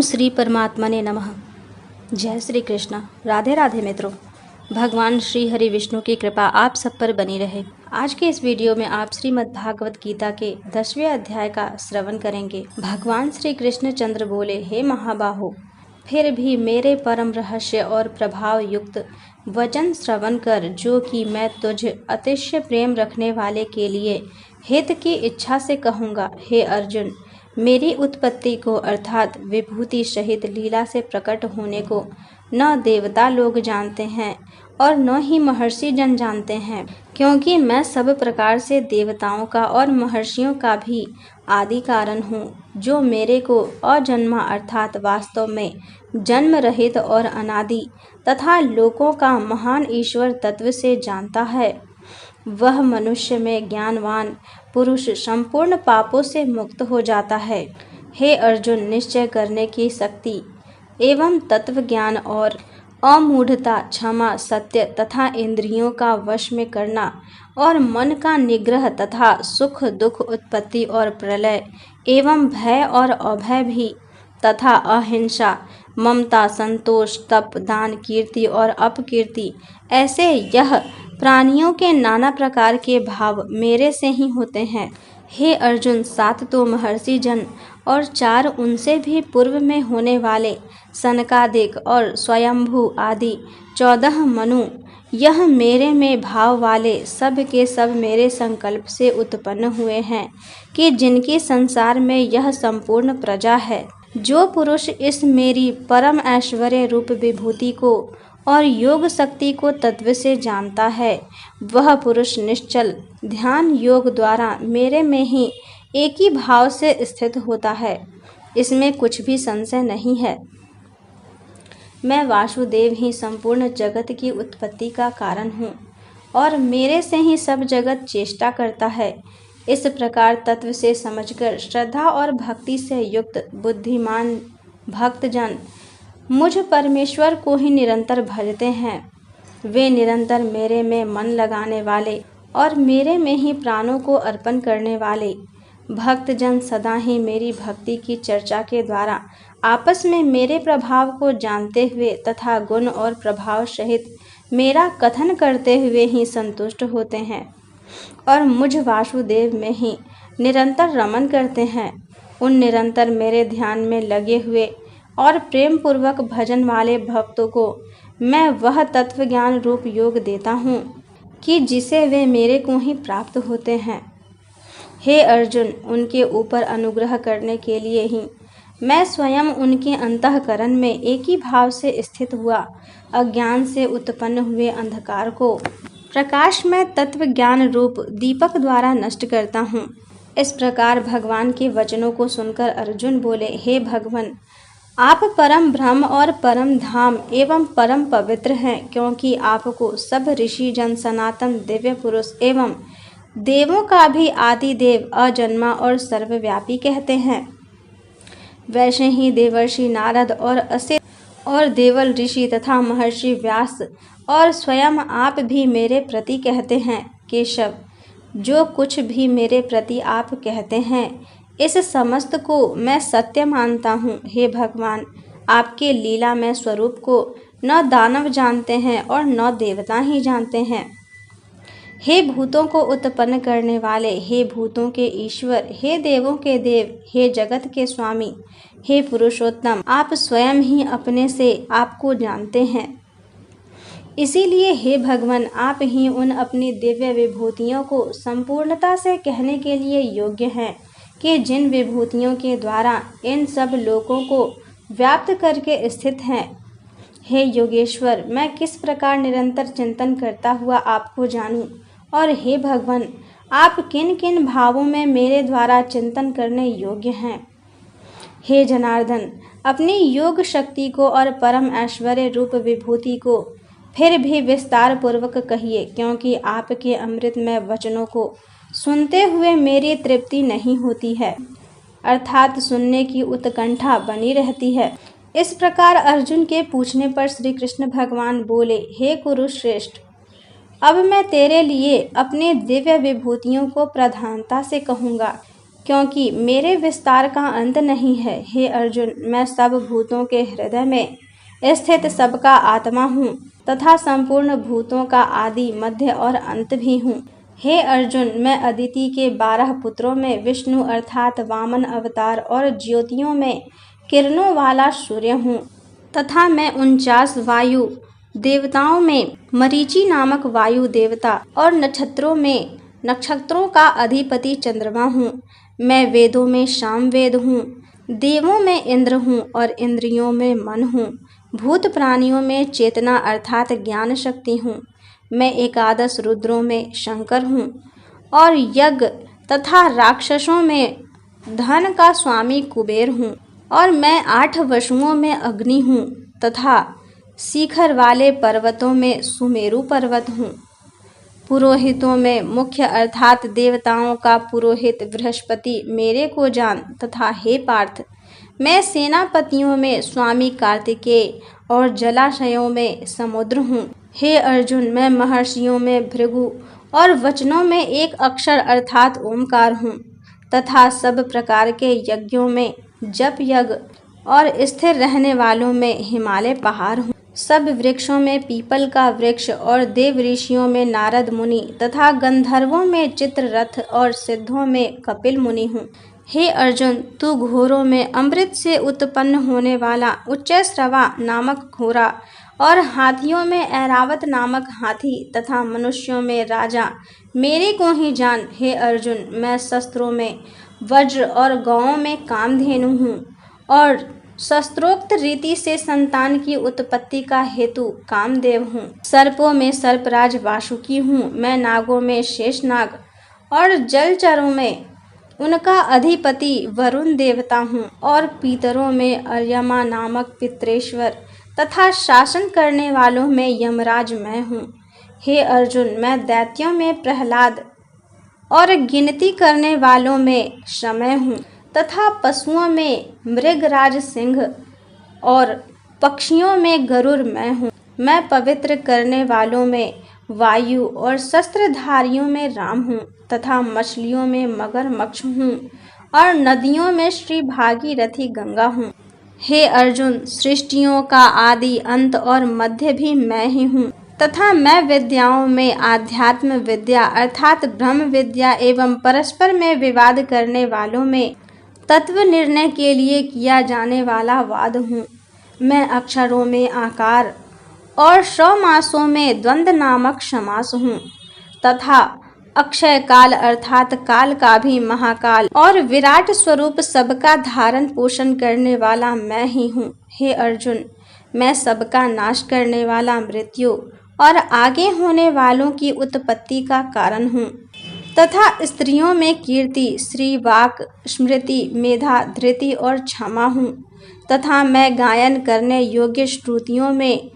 श्री परमात्मने नमः। जय श्री कृष्ण। राधे राधे मित्रों। भगवान श्री हरि विष्णु की कृपा आप सब पर बनी रहे। आज के इस वीडियो में आप श्रीमद् भागवत गीता के 10वें अध्याय का श्रवण करेंगे। भगवान श्री कृष्ण चंद्र बोले, हे महाबाहो, फिर भी मेरे परम रहस्य और प्रभाव युक्त वचन श्रवण कर, जो कि मैं तुझ अतिशय प्रेम रखने वाले के लिए हित की इच्छा से कहूँगा। हे अर्जुन, मेरी उत्पत्ति को अर्थात विभूति सहित लीला से प्रकट होने को न देवता लोग जानते हैं और न ही महर्षि जन जानते हैं, क्योंकि मैं सब प्रकार से देवताओं का और महर्षियों का भी आदि कारण हूँ, जो मेरे को अजन्मा अर्थात वास्तव में जन्म रहित और अनादि तथा लोकों का महान ईश्वर तत्व से जानता है। वह मनुष्य में ज्ञानवान पुरुष संपूर्ण पापों से मुक्त हो जाता है। हे अर्जुन, निश्चय करने की शक्ति एवं तत्व ज्ञान और अमूढ़ता, क्षमा, सत्य तथा इंद्रियों का वश में करना और मन का निग्रह तथा सुख दुख, उत्पत्ति और प्रलय एवं भय और अभय भी तथा अहिंसा, ममता, संतोष, तप, दान, कीर्ति और अपकीर्ति, ऐसे यह प्राणियों के नाना प्रकार के भाव मेरे से ही होते हैं। हे अर्जुन, 7 तो महर्षि जन और 4 उनसे भी पूर्व में होने वाले सनकादिक और स्वयंभू आदि 14 मनु, यह मेरे में भाव वाले सब के सब मेरे संकल्प से उत्पन्न हुए हैं, कि जिनकी संसार में यह संपूर्ण प्रजा है। जो पुरुष इस मेरी परम ऐश्वर्य रूप विभूति को और योग शक्ति को तत्व से जानता है, वह पुरुष निश्चल ध्यान योग द्वारा मेरे में ही एक ही भाव से स्थित होता है। इसमें कुछ भी संशय नहीं है। मैं वासुदेव ही संपूर्ण जगत की उत्पत्ति का कारण हूँ और मेरे से ही सब जगत चेष्टा करता है। इस प्रकार तत्व से समझकर श्रद्धा और भक्ति से युक्त बुद्धिमान भक्तजन मुझ परमेश्वर को ही निरंतर भजते हैं। वे निरंतर मेरे में मन लगाने वाले और मेरे में ही प्राणों को अर्पण करने वाले भक्तजन सदा ही मेरी भक्ति की चर्चा के द्वारा आपस में मेरे प्रभाव को जानते हुए तथा गुण और प्रभाव सहित मेरा कथन करते हुए ही संतुष्ट होते हैं और मुझ वासुदेव में ही निरंतर रमन करते हैं। उन निरंतर मेरे ध्यान में लगे हुए और प्रेम पूर्वक भजन वाले भक्तों को मैं वह तत्व ज्ञान रूप योग देता हूँ, कि जिसे वे मेरे को ही प्राप्त होते हैं। हे अर्जुन, उनके ऊपर अनुग्रह करने के लिए ही मैं स्वयं उनके अंतःकरण में एक ही भाव से स्थित हुआ अज्ञान से उत्पन्न हुए अंधकार को प्रकाशमय तत्व ज्ञान रूप दीपक द्वारा नष्ट करता हूँ। इस प्रकार भगवान के वचनों को सुनकर अर्जुन बोले, हे भगवान, आप परम ब्रह्म और परम धाम एवं परम पवित्र हैं, क्योंकि आपको सब ऋषि जन सनातन दिव्य पुरुष एवं देवों का भी आदि देव, अजन्मा और सर्वव्यापी कहते हैं। वैसे ही देवर्षि नारद और असित और देवल ऋषि तथा महर्षि व्यास और स्वयं आप भी मेरे प्रति कहते हैं। केशव, जो कुछ भी मेरे प्रति आप कहते हैं, इस समस्त को मैं सत्य मानता हूँ। हे भगवान, आपके लीला में स्वरूप को न दानव जानते हैं और न देवता ही जानते हैं। हे भूतों को उत्पन्न करने वाले, हे भूतों के ईश्वर, हे देवों के देव, हे जगत के स्वामी, हे पुरुषोत्तम, आप स्वयं ही अपने से आपको जानते हैं। इसीलिए हे भगवान, आप ही उन अपनी दिव्य विभूतियों को संपूर्णता से कहने के लिए योग्य हैं, कि जिन विभूतियों के द्वारा इन सब लोकों को व्याप्त करके स्थित हैं। हे योगेश्वर, मैं किस प्रकार निरंतर चिंतन करता हुआ आपको जानूं, और हे भगवान, आप किन किन भावों में मेरे द्वारा चिंतन करने योग्य हैं। हे जनार्दन, अपनी योग शक्ति को और परम ऐश्वर्य रूप विभूति को फिर भी विस्तार पूर्वक कहिए, क्योंकि आपके अमृतमय वचनों को सुनते हुए मेरी तृप्ति नहीं होती है, अर्थात सुनने की उत्कंठा बनी रहती है। इस प्रकार अर्जुन के पूछने पर श्री कृष्ण भगवान बोले, हे कुरुश्रेष्ठ, अब मैं तेरे लिए अपने दिव्य विभूतियों को प्रधानता से कहूँगा। क्योंकि मेरे विस्तार का अंत नहीं है। हे अर्जुन, मैं सब भूतों के हृदय में स्थित सबका आत्मा हूँ तथा संपूर्ण भूतों का आदि, मध्य और अंत भी हूँ। हे अर्जुन, मैं अदिति के 12 पुत्रों में विष्णु अर्थात वामन अवतार और ज्योतियों में किरणों वाला सूर्य हूँ तथा मैं 49 वायु देवताओं में मरीचि नामक वायु देवता और नक्षत्रों में नक्षत्रों का अधिपति चंद्रमा हूँ। मैं वेदों में सामवेद हूँ, देवों में इंद्र हूँ और इंद्रियों में मन हूँ। भूत प्राणियों में चेतना अर्थात ज्ञान शक्ति हूँ। मैं 11 रुद्रों में शंकर हूँ और यज्ञ तथा राक्षसों में धन का स्वामी कुबेर हूँ। और मैं 8 वसुओं में अग्नि हूँ तथा शिखर वाले पर्वतों में सुमेरु पर्वत हूँ। पुरोहितों में मुख्य अर्थात देवताओं का पुरोहित बृहस्पति मेरे को जान तथा हे पार्थ, मैं सेनापतियों में स्वामी कार्तिकेय और जलाशयों में समुद्र हूँ। हे अर्जुन, मैं महर्षियों में भृगु और वचनों में एक अक्षर अर्थात ओमकार हूँ तथा सब प्रकार के यज्ञों में जप यज्ञ और स्थिर रहने वालों में हिमालय पहाड़ हूँ। सब वृक्षों में पीपल का वृक्ष और देव ऋषियों में नारद मुनि तथा गंधर्वों में चित्ररथ और सिद्धों में कपिल मुनि हूँ। हे अर्जुन, तू घोरों में अमृत से उत्पन्न होने वाला उच्चैःश्रवा नामक घोड़ा और हाथियों में ऐरावत नामक हाथी तथा मनुष्यों में राजा मेरे को ही जान। हे अर्जुन, मैं शस्त्रों में वज्र और गौओं में कामधेनु हूँ और शास्त्रोक्त रीति से संतान की उत्पत्ति का हेतु कामदेव हूँ। सर्पों में सर्पराज वासुकी हूँ। मैं नागों में शेषनाग और जलचरों में उनका अधिपति वरुण देवता हूँ और पीतरों में अर्यमा नामक पितरेश्वर तथा शासन करने वालों में यमराज मैं हूँ। हे अर्जुन, मैं दैत्यों में प्रहलाद और गिनती करने वालों में समय हूँ तथा पशुओं में मृगराज सिंह और पक्षियों में गरुड़ मैं हूँ। मैं पवित्र करने वालों में वायु और शस्त्रधारियों में राम हूँ तथा मछलियों में मगरमच्छ हूँ और नदियों में श्री भागीरथी गंगा हूँ। हे अर्जुन, सृष्टियों का आदि अंत और मध्य भी मैं ही हूँ तथा मैं विद्याओं में आध्यात्म विद्या अर्थात ब्रह्म विद्या एवं परस्पर में विवाद करने वालों में तत्व निर्णय के लिए किया जाने वाला वाद हूँ। मैं अक्षरों में आकार और 100 मासों में द्वंद्व नामक समास हूँ तथा अक्षय काल अर्थात काल का भी महाकाल और विराट स्वरूप सबका धारण पोषण करने वाला मैं ही हूँ। हे अर्जुन, मैं सबका नाश करने वाला मृत्यु और आगे होने वालों की उत्पत्ति का कारण हूँ तथा स्त्रियों में कीर्ति, श्री, वाक, स्मृति, मेधा, धृति और क्षमा हूँ तथा मैं गायन करने योग्य श्रुतियों में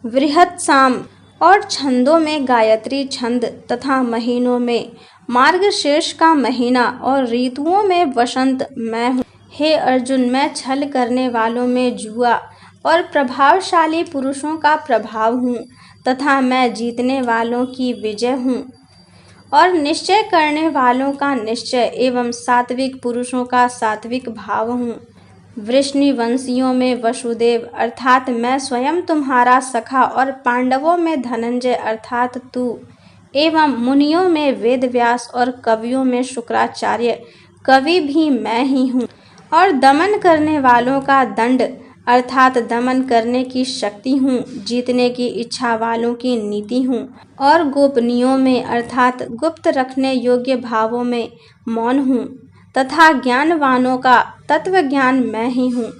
वृहत साम और छंदों में गायत्री छंद तथा महीनों में मार्गशीर्ष का महीना और ऋतुओं में वसंत मैं हूँ। हे अर्जुन, मैं छल करने वालों में जुआ और प्रभावशाली पुरुषों का प्रभाव हूँ तथा मैं जीतने वालों की विजय हूँ और निश्चय करने वालों का निश्चय एवं सात्विक पुरुषों का सात्विक भाव हूँ। वृष्णिवंशियों में वसुदेव अर्थात मैं स्वयं तुम्हारा सखा और पांडवों में धनंजय अर्थात तू एवं मुनियों में वेदव्यास और कवियों में शुक्राचार्य कवि भी मैं ही हूँ और दमन करने वालों का दंड अर्थात दमन करने की शक्ति हूँ, जीतने की इच्छा वालों की नीति हूँ और गोपनीयों में अर्थात गुप्त रखने योग्य भावों में मौन हूँ तथा ज्ञानवानों का तत्व ज्ञान मैं ही हूँ।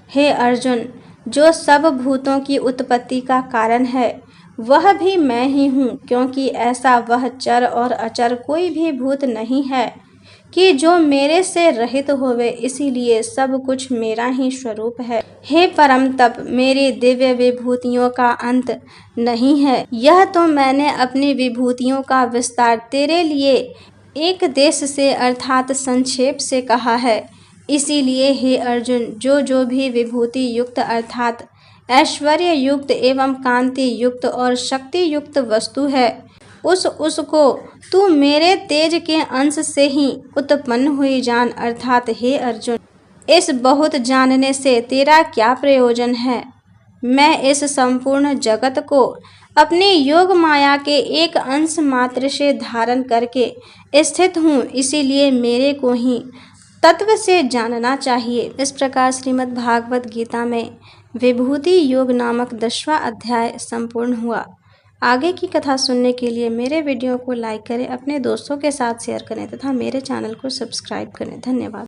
हे अर्जुन, जो सब भूतों की उत्पत्ति का कारण है वह भी मैं ही हूँ, क्योंकि ऐसा वह चर और अचर कोई भी भूत नहीं है कि जो मेरे से रहित होवे, इसीलिए सब कुछ मेरा ही स्वरूप है। हे परम तप, मेरी दिव्य विभूतियों का अंत नहीं है। यह तो मैंने अपनी विभूतियों का विस्तार तेरे लिए एक देश से अर्थात संक्षेप से कहा है। इसीलिए हे अर्जुन, जो भी विभूति युक्त अर्थात ऐश्वर्य युक्त एवं कांति युक्त और शक्ति युक्त वस्तु है, उसको तू मेरे तेज के अंश से ही उत्पन्न हुई जान, अर्थात हे अर्जुन, इस बहुत जानने से तेरा क्या प्रयोजन है। मैं इस संपूर्ण जगत को अपनी योग माया के एक अंश मात्र से धारण करके स्थित हूँ, इसीलिए मेरे को ही तत्व से जानना चाहिए। इस प्रकार श्रीमद् भागवत गीता में विभूति योग नामक 10वां अध्याय संपूर्ण हुआ। आगे की कथा सुनने के लिए मेरे वीडियो को लाइक करें, अपने दोस्तों के साथ शेयर करें तथा मेरे चैनल को सब्सक्राइब करें। धन्यवाद।